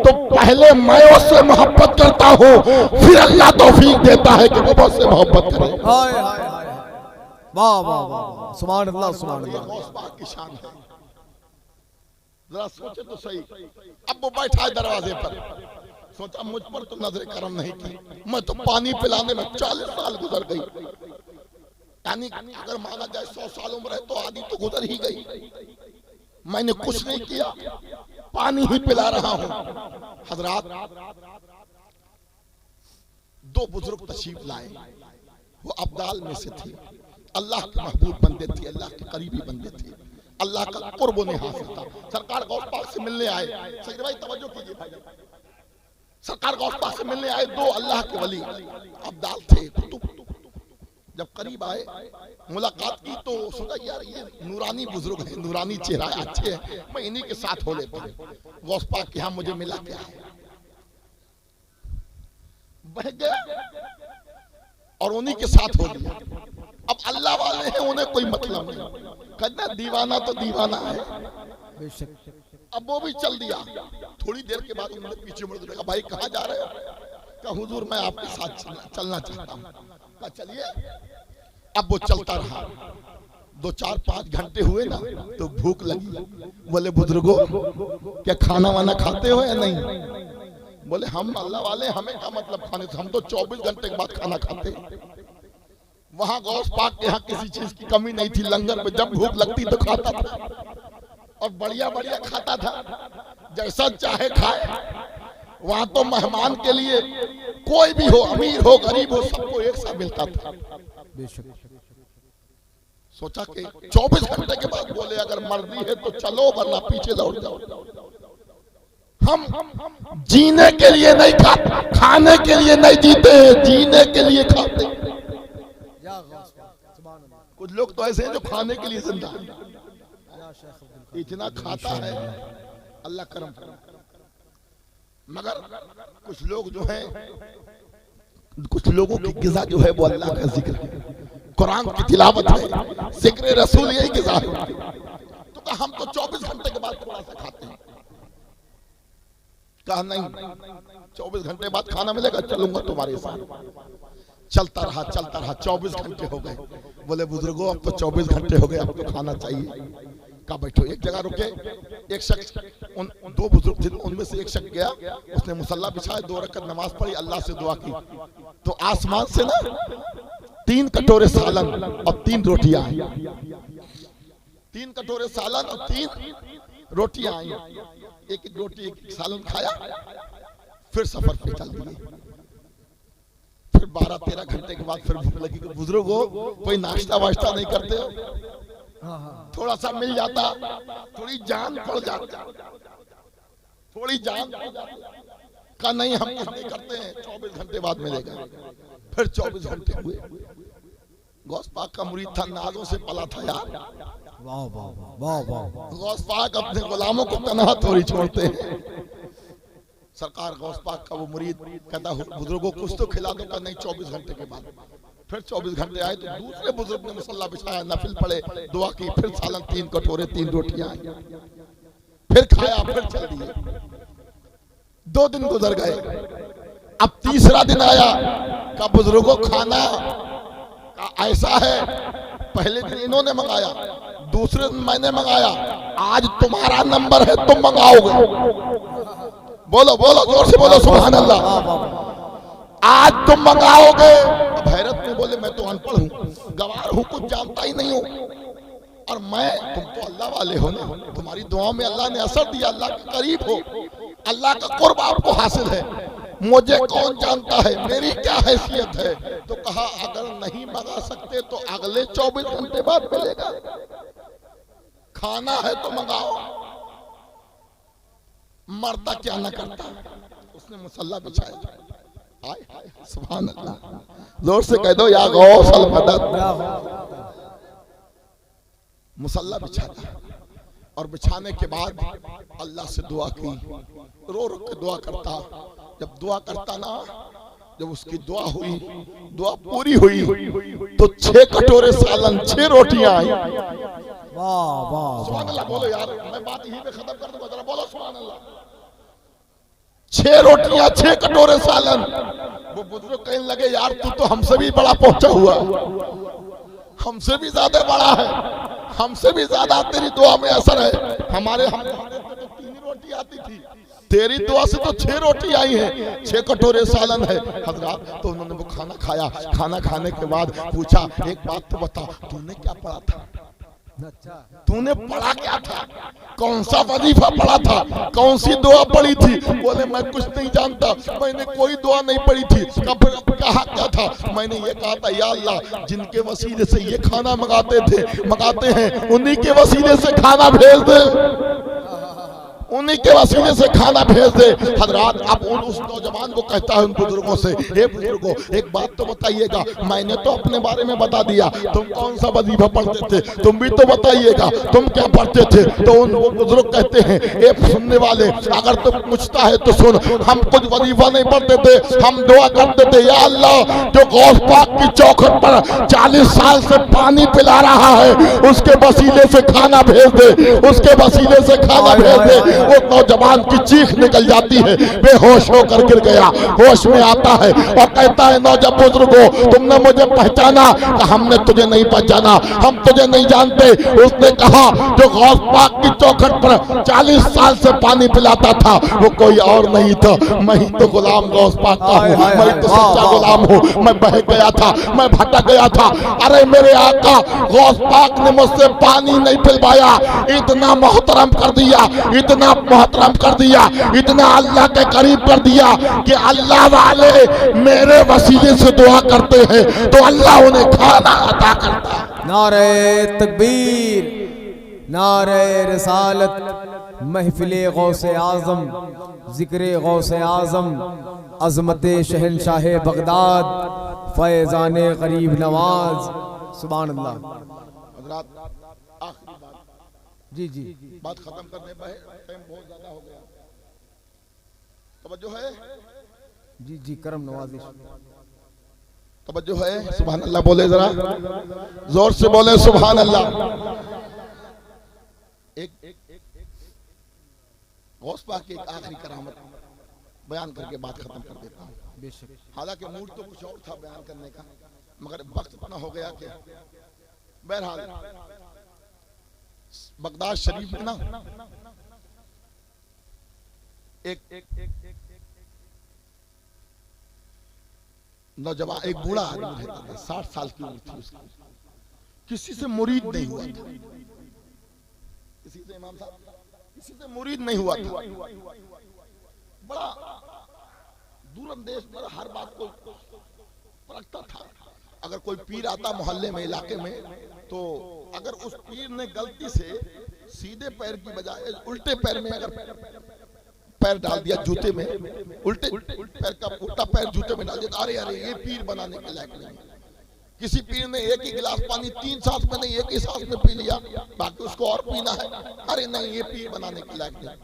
तो पहले मैं उससे मोहब्बत करता हूं, फिर अल्लाह तौफीक देता है कि वो मुझसे मोहब्बत करे। हाय हाय हाय, वाह वाह वाह, सुभान अल्लाह सुभान अल्लाह। गौस पाक की शान है, जरा सोचे तो सही। अब वो बैठा है दरवाजे पर, सोचा मुझ पर तो नजर करम नहीं की, मैं तो पानी पिलाने में 40 साल गुजर गई। यानी अगर माना जाए 100 साल उम्र है तो आधी तो गुजर ही गई। मैंने कुछ नहीं किया, पानी ही पिला रहा हूं। हजरात, 2 बुजुर्ग तशरीफ लाए, वो अब्दाल में से थे, अल्लाह के महबूब बंदे थे, अल्लाह के करीबी बंदे थे, अल्लाह का कुर्ब उन्हें हासिल था। सरकार गौस पाक से मिलने आए। सही भाई तवज्जो कीजिए भाई, सरकार गौस पाक से मिलने आए 2 अल्लाह के वली अब्दाल थे, कुतुब, जब करीब आए, मुलाकात की तो सोचा यार ये नूरानी बुजुर्ग है, नूरानी चेहरा अच्छे है, मैं इन्हीं के साथ हो लेता हूँ। गौस पाक के यहाँ मुझे मिला क्या है, बह गया और उन्हीं के साथ हो लिया। अब अल्लाह वाले हैं, उन्हें कोई मतलब नहीं, कहना दीवाना तो दीवाना है। अब वो भी चल दिया। थोड़ी देर के बाद उन्होंने पीछे मुड़ के कहा भाई कहाँ जा रहे हो? कहा हुजूर मैं आपके साथ चलना चाहता हूँ। कहा चलिए। अब वो चलता रहा। 2-4-5 घंटे हुए ना तो भूख लगी। बोले बुजुर्गो क्या खाना वाना खाते हो या नहीं? बोले हम अल्लाह वाले, हमें क्या मतलब खाने से, हम तो 24 घंटे के बाद खाना खाते हैं। वहां गौस पाक के यहाँ किसी चीज की कमी नहीं थी। लंगर में जब भूख लगती तो खाता था और बढ़िया बढ़िया खाता था, जैसा चाहे खाए। वहां तो मेहमान के लिए कोई भी हो, अमीर हो गरीब हो, सबको एक सा मिलता था। सोचा कि 24 घंटे के बाद बोले अगर मर्जी है तो चलो वरना पीछे लौट जाओ। हम जीने के लिए नहीं खाते, खाने के लिए नहीं जीते हैं, जीने के लिए खाते। कुछ लोग तो ऐसे हैं जो खाने के लिए जिंदा है। इतना खाता है अल्लाह करम करे। मगर कुछ लोग जो हैं, कुछ लोगों की गिज़ा जो है वो अल्लाह का जिक्र है, कुरान की तिलावत है, जिक्र रसूल, यही गिज़ा है। तो कहा हम तो 24 घंटे के बाद थोड़ा सा खाते हैं। कहा नहीं 24 घंटे बाद खाना मिलेगा, चलूंगा तुम्हारे साथ। चलता रहा 24 घंटे हो गए। बोले बुजुर्गो अब तो 24 घंटे हो गए, अब तो खाना चाहिए। कहा बैठो। एक जगह रुके। एक शख्स, उन 2 बुजुर्ग थे, उनमें से एक शख्स गया, उसने मुसल्ला बिछाया, 2 रकअत नमाज पढ़ी, अल्लाह से दुआ की। तो आसमान से ना 3 कटोरे सालन और 3 रोटियां आई। 3 कटोरे सालन और 3 रोटियां आई। एक रोटी एक सालन खाया, फिर सफर पे चल दिए। फिर 12-13 घंटे के बाद फिर भूख लगी। बुजुर्ग हो कोई नाश्ता वाश्ता नहीं करते हो? थोड़ा सा मिल जाता, थोड़ी जान पड़ जाती, थोड़ी जान पड़ जाती। कहा नहीं हम कुछ नहीं करते हैं, 24 घंटे बाद मिलेगा। फिर 24 घंटे हुए। गौस पाक का मुरीद था, नाजों से पला था यार। वाह वाह वाह वाह। गौस पाक अपने गुलामों को तन्हा थोड़ी छोड़ते हैं। सरकार गौस पाक का वो मुरीद कहता बुजुर्गों कुछ तो खिला दो। का नहीं 24 घंटे के बाद। फिर 24 घंटे आए तो दूसरे बुजुर्ग ने मुसल्ला बिछाया, नफिल पढ़े, दुआ की, फिर सालन 3 कटोरे 3 रोटियां आई। फिर खाया, फिर चल दिए। 2 दिन गुजर गए। अब तीसरा दिन आया। का बुजुर्गों खाना का ऐसा है, पहले दिन इन्होंने मंगाया, दूसरे दिन मैंने मंगाया, आज तुम्हारा नंबर है, तुम मंगाओगे। बोलो बोलो जोर से बोलो सुभान अल्लाह। आज तुम मंगाओगे। अब हैरत में बोले मैं तो अनपढ़ हूँ, गवार हूँ, कुछ जानता ही नहीं हूँ। और मैं, तुम तो अल्लाह वाले हो ना, तुम्हारी दुआओं में अल्लाह ने असर दिया, अल्लाह के करीब हो, अल्लाह का कुर्ब आपको हासिल है। मुझे कौन जानता है, मेरी क्या हैसियत है? तो कहा अगर नहीं मंगा सकते तो अगले 24 घंटे बाद मिलेगा। खाना है तो मंगाओ। मरता क्या न करता। उसने मुसल्ला बिछाया। हाय सुभान अल्लाह। जोर से कह दो या गौस अल मदद। मुसल्ला बिछाता और बिछाने के बाद अल्लाह से दुआ की, रो रो के दुआ करता। जब दुआ करता ना, जब उसकी दुआ हुई, दुआ पूरी हुई तो 6 कटोरे सालन 6 रोटियां आई। वाह वाह सुभान अल्लाह। बोलो यार, मैं बात यहीं पे खत्म कर दूंगा, जरा बोलो सुभान अल्लाह। 6 रोटियां 6 कटोरे सालन। वो बुजुर्ग कहने लगे यार तू तो हमसे भी बड़ा पहुंचा हुआ, हमसे भी ज्यादा बड़ा है, हमसे भी ज्यादा तेरी दुआ में असर है। हमारे तो 3 रोटी आती थी, तेरी दुआ से तो 6 रोटी आई है, 6 कटोरे सालन है हजरत। तो उन्होंने वो खाना खाया। खाना खाने के बाद पूछा एक बात तो बता, तूने क्या पढ़ा था? तूने पढ़ा क्या था? कौन सा वजीफा पढ़ा था? कौन सी दुआ पढ़ी थी? बोले मैं कुछ नहीं जानता, मैंने कोई दुआ नहीं पढ़ी थी। कहा क्या था? मैंने ये कहा था या अल्लाह जिनके वसीले से ये खाना मंगाते हैं, उन्हीं के वसीले से खाना भेज दे, उन्हीं के वसीले से खाना भेज दे। हजरात अब उस नौजवान को कहता है उन बुजुर्गों से, हे बुजुर्गों एक बात तो बताइएगा, मैंने तो अपने बारे में बता दिया, तुम कौन सा वजीफा पढ़ते थे, तुम भी तो बताइएगा तुम क्या पढ़ते थे। तो उन बुजुर्ग कहते हैं, ए सुनने वाले अगर तुम पूछता है तो सुन, हम कुछ वजीफा नहीं पढ़ते थे, हम दुआ करते थे, या अल्लाह जो गौस पाक की चौखट पर 40 साल से पानी पिला रहा है उसके वसीले से खाना भेज दे, उसके वसीले से खाना भेज दे। वो नौजवान की चीख निकल जाती है, बेहोश होकर गिर गया, होश में आता है और कहता है, नौजवान बुजुर्गो तुमने मुझे पहचाना? हमने तुझे नहीं पहचाना, हम तुझे नहीं जानते। उसने कहा, जो गौस पाक की चौखट पर 40 साल से पानी पिलाता था वो कोई और नहीं था, मैं ही तो गुलाम गौस पाक का हूँ, मैं ही तो सच्चा गुलाम हूँ। मैं बह गया था, मैं भटक गया था, अरे मेरे आका गौस पाक ने मुझसे पानी नहीं पिलवाया, इतना मोहतरम कर दिया, इतना मोहतरम कर दिया, इतना अल्लाह के करीब कर दिया कि अल्लाह वाले मेरे वसीले से दुआ करते हैं तो अल्लाह उन्हें खाना अता करता है। नारे तकबीर, नारे रिसालत, महफिले गौसे आजम, जिक्रे गौसे आजम, अजमते शहनशाह बगदाद, फैजाने गरीब नवाज। सुभान अल्लाह। आखिरी बात, जी जी बात खत्म करने पर टाइम बहुत ज्यादा हो गया, तवज्जो है? जी जी करम नवाजी, तवज्जो है? सुभान अल्लाह बोले, जरा जोर से बोले सुभान अल्लाह। एक गौस पाक की एक आखिरी करामत बयान करके बात खत्म कर देता हूँ। बेशक। हालांकि मूड तो कुछ और था बयान करने का, मगर वक्त इतना हो गया कि बहरहाल बगदाद शरीफ में ना एक नौजवान, एक बूढ़ा आदमी रहता था, 60 साल की उम्र थी उसकी, किसी से मुरीद नहीं हुआ था, किसी से इमाम साहब किसी से मुरीद नहीं हुआ था, बड़ा दूरंदेश, बड़ा हर बात को परखता था। अगर कोई पीर आता मोहल्ले में, इलाके में, तो अगर उस पीर ने गलती से सीधे पैर की बजाय उल्टे पैर में अगर पैर डाल दिया जूते में, उल्टे पैर का उल्टा पैर जूते में डाल दिया, अरे अरे ये पीर बनाने के लायक नहीं। किसी पीर ने एक ही गिलास पानी 3 सांस में नहीं, एक ही सांस में पी लिया, बाकी उसको और पीना है, अरे नहीं ये पीर बनाने के लायक नहीं।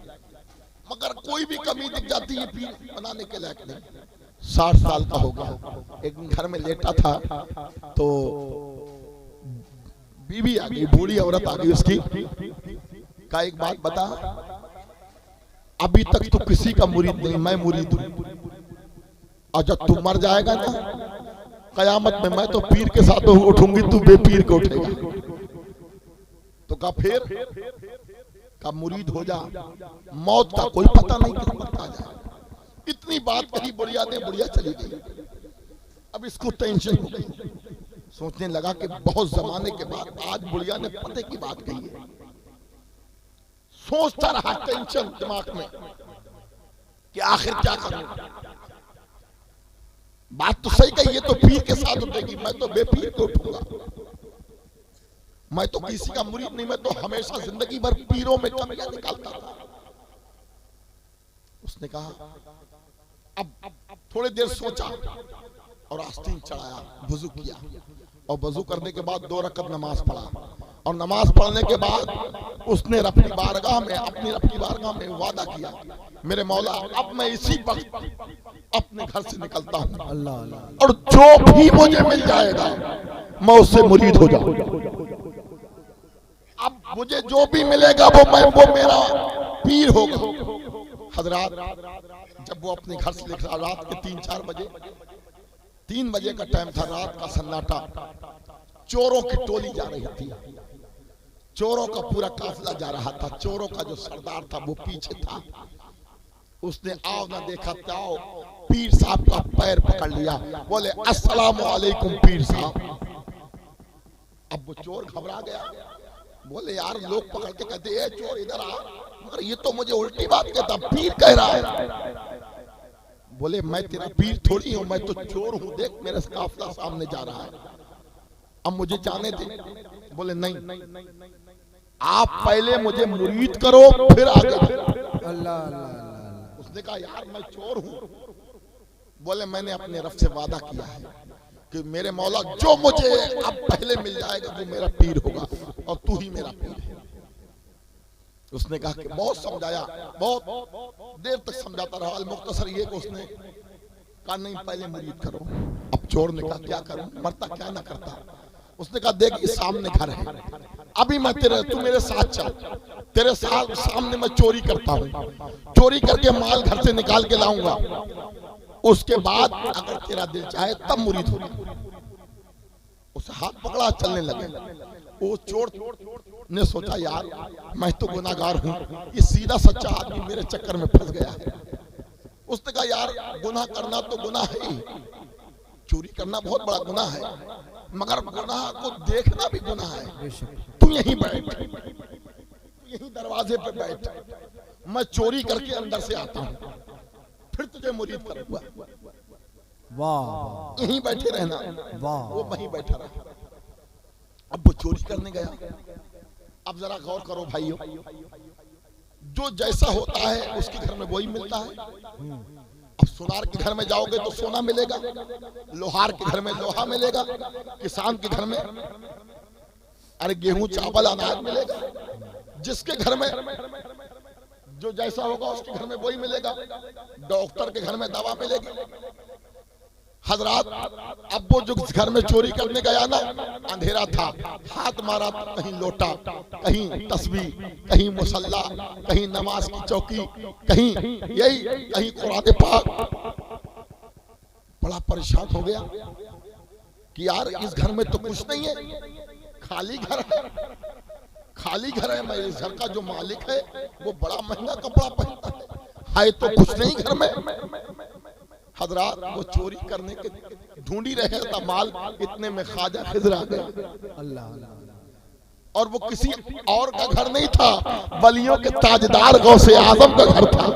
मगर कोई भी कमी दिख जाती है, पीर बनाने के लायक नहीं। 60 साल का हो गया, एक दिन घर में लेटा था तो बीवी आ गई, बूढ़ी औरत आ गई उसकी, का एक बात बता, अभी तक तो किसी का मुरीद नहीं, मैं मुरीद हूं, और जब तू मर जाएगा ना कयामत में, मैं तो पीर के साथ उठूंगी, तू बेपीर को उठेगा। तो का फिर का मुरीद हो जा, मौत का कोई पता नहीं किस वक्त आ जाए। इतनी बात कही, बुढ़िया ने, बुढ़िया चली गई। अब इसको टेंशन हो गई, सोचने लगा कि बहुत जमाने के बाद आज बुढ़िया ने पते की बात कही है। सोचता रहा, टेंशन दिमाग में कि आखिर क्या करूं। बात तो सही कही, ये तो पीर के साथ उठेगी, मैं तो बेपीर को उठूंगा, मैं तो किसी का मुरीद नहीं, मैं तो हमेशा जिंदगी भर पीरों में कमियां निकालता था। उसने कहा, अब थोड़ी देर सोचा और आस्तीन चढ़ाया, वुजू किया, और वुजू करने के बाद 2 रकअत नमाज पढ़ा, और नमाज पढ़ने के बाद उसने अपनी बारगाह में वादा किया, मेरे मौला अब मैं इसी वक्त अपने घर से निकलता हूँ, अल्लाह, और जो भी मुझे मिल जाएगा मैं उससे मुरीद हो जाऊंगा। अब मुझे जो भी मिलेगा वो मेरा पीर होगा। हजरात, जब वो अपने घर से निकला रात के 3-4 बजे, 3 बजे का टाइम था, रात का सन्नाटा, चोरों की टोली जा रही थी, चोरों का पूरा काफिला जा रहा था, चोरों का जो सरदार था वो पीछे था। उसने आओ ना देखा त्याओ पीर साहब का पैर पकड़ लिया, बोले अस्सलाम वालेकुम पीर साहब। अब वो चोर घबरा गया, बोले यार लोग पकड़ के कहते ए चोर इधर आ, मगर ये तो मुझे उल्टी बात कहता, पीर कह रहा है। बोले मैं तेरा पीर थोड़ी हूं, मैं तो चोर हूं, देख मेरा काफिला सामने जा रहा है, अब मुझे जाने दे। बोले नहीं, आप पहले मुझे मुरीद करो फिर आगे। अल्लाह अल्लाह। उसने कहा यार मैं चोर हूँ। बोले मैंने अपने रब से वादा किया है कि मेरे मौला जो मुझे अब पहले मिल जाएगा वो मेरा पीर होगा और तू ही मेरा पीर है। उसने कहा कि बहुत समझाया, बहुत देर तक समझाता रहा। मुख्तसर ये कि उसने कहा नहीं पहले मुरीद करो। अब चोर ने कहा क्या करूं, मरता क्या ना करता। उसने कहा देख इस सामने घर है, अभी मैं तू मेरे साथ चल, तेरे साथ सामने मैं चोरी करता हूँ, चोरी करके माल घर से निकाल के लाऊंगा, उसके बाद अगर तेरा दिल चाहे तब मुरीद होगा। उसे हाथ पकड़ा, चलने लगे। वो चोर ने सोचा यार मैं तो गुनाहगार हूँ, ये सीधा सच्चा आदमी मेरे चक्कर में फंस गया है। उसने कहा यार गुनाह करना तो गुनाह है ही, चोरी करना बहुत बड़ा गुनाह है, मगर गुनाह को देखना भी गुनाह है। तू यहीं बैठ, यहीं दरवाजे पे बैठ, मैं चोरी करके अंदर से आता हूँ, फिर तुझे मुरीद करूंगा। वाह, यहीं बैठे रहना। वाह। वो वहीं बैठा रहा। अब वो चोरी करने गया। अब जरा गौर करो भाइयों, जो जैसा होता है उसके घर में वही मिलता है। अब सुनार के घर में जाओगे तो सोना मिलेगा, लोहार के घर में लोहा मिलेगा, किसान के घर में अरे गेहूं चावल अनाज मिलेगा। जिसके घर में जो जैसा होगा उसके घर में वही मिलेगा। डॉक्टर के घर में दवा मिलेगी। हजरात अब वो जो घर में चोरी करने गया ना, अंधेरा था, हाथ मारा तो कहीं लोटा, कहीं तस्बीह, कहीं मुसल्ला, कहीं नमाज की चौकी, कहीं यही, कहीं कुरान पाक। बड़ा परेशान हो गया कि यार इस घर में तो कुछ नहीं है, खाली घर है, खाली घर है। मैं इस घर का जो मालिक है वो बड़ा महंगा कपड़ा पहनता है तो कुछ नहीं घर में। हजरात वो चोरी करने के ढूंढी रहे था माल, इतने में ख्वाजा खिज़र आ गया। अल्लाह। और वो किसी और का घर नहीं था, वलियों के ताजदार गौसे आजम का घर था।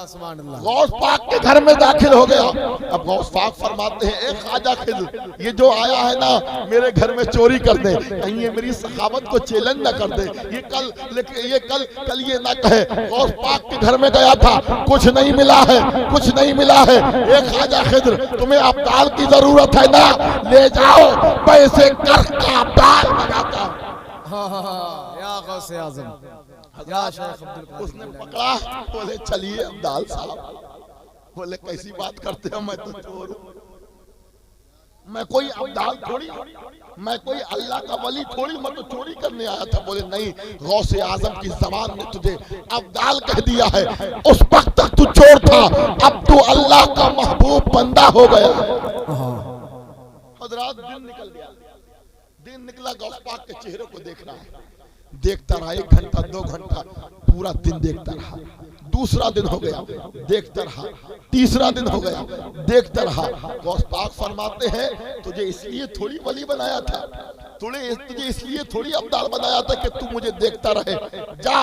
गौस पाक के घर में दाखिल हो गया। अब गौस पाक फरमाते हैं एक ख्वाजा खिज़र, ये जो आया है ना मेरे घर में चोरी कर दे, कहीं ये मेरी सखावत को चैलेंज ना कर दे, ये कल ये ना कहे गौस पाक के घर में गया था कुछ नहीं मिला है, कुछ नहीं मिला है। एक ख्वाजा खिज़र तुम्हें अब्दाल की जरूरत है ना, ले जाओ पैसे कर का अब्दाल बनाता हूं। या गौसे आज़म, या शेख अब्दुल कादिर। उसने पकड़ा, बोले चलिए अब्दाल साहब। बोले कैसी बात करते हो, मैं तो चोर हूं, मैं कोई अब्दाल थोड़ी, मैं कोई अल्लाह का वली थोड़ी, मैं तो चोरी करने आया था। बोले नहीं, गौसे आजम की जबान ने तुझे अब्दाल कह दिया है, उस वक्त तक तू चोर था, अब तू अल्लाह का महबूब बंदा हो गया। हजरात दिन निकल गया, दिन निकला, गौस पाक के चेहरे को देखना है। देखता रहा 1 घंटा 2 घंटा, पूरा दिन देखता रहा। दूसरा दिन हो गया, देखता रहा। तीसरा दिन हो गया, देखता रहा। गौस पाक फरमाते हैं तुझे इसलिए थोड़ी वली बनाया था, तुझे इसलिए थोड़ी अब्दाल बनाया था कि तू मुझे देखता रहे। जा,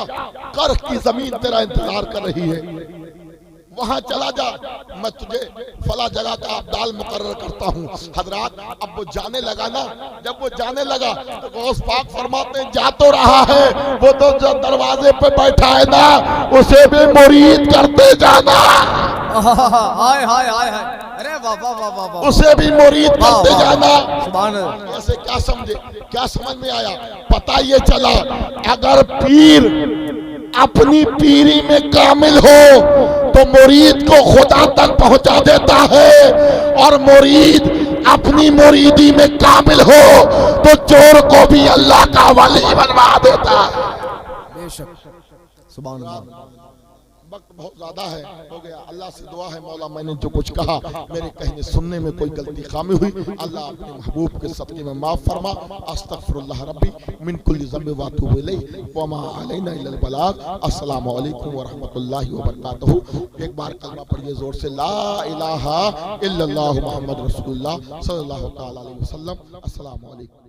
कर्ह की जमीन तेरा इंतजार कर रही है, वहां चला जा, मैं तुझे फला जगह का अब्दाल मुकर्रर करता हूँ। हजरात अब वो जाने लगा ना, जब वो जाने लगा तो गौस पाक फरमाते हैं जा तो रहा है, वो तो जो दरवाजे पे बैठा है ना उसे भी मुरीद करते जाना। हाय हाय हाय हाय, अरे वाह वाह वाह वाह वाह, उसे भी मुरीद करते जाना। सुभान अल्लाह। ऐसे क्या समझे, क्या समझ में आया? पता ये चला अगर पीर अपनी पीरी में कामिल हो तो मुरीद को खुदा तक पहुंचा देता है, और मुरीद अपनी मुरीदी में कामिल हो तो चोर को भी अल्लाह का वली बनवा देता है। बेशक, सुभान अल्लाह। वक्त बहुत ज्यादा है, हो गया। अल्लाह से दुआ है मौला मैंने जो कुछ कहा मेरे कहने सुनने में कोई गलती खामी हुई, अल्लाह अपने महबूब के सदके में माफ फरमा। अस्तगफिरुल्लाह रब्बी मिन कुल्ली ज़ंबि व अतूबु इलैहि व मा अलैना इल्लल बलाग। अस्सलामु अलैकुम व रहमतुल्लाहि व बरकातहू। एक बार कलमा पढ़िए जोर से, ला इलाहा इल्लल्लाहु मुहम्मद रसूलुल्लाह सल्लल्लाहु तआला अलैहि वसल्लम। अस्सलामु अलैकुम।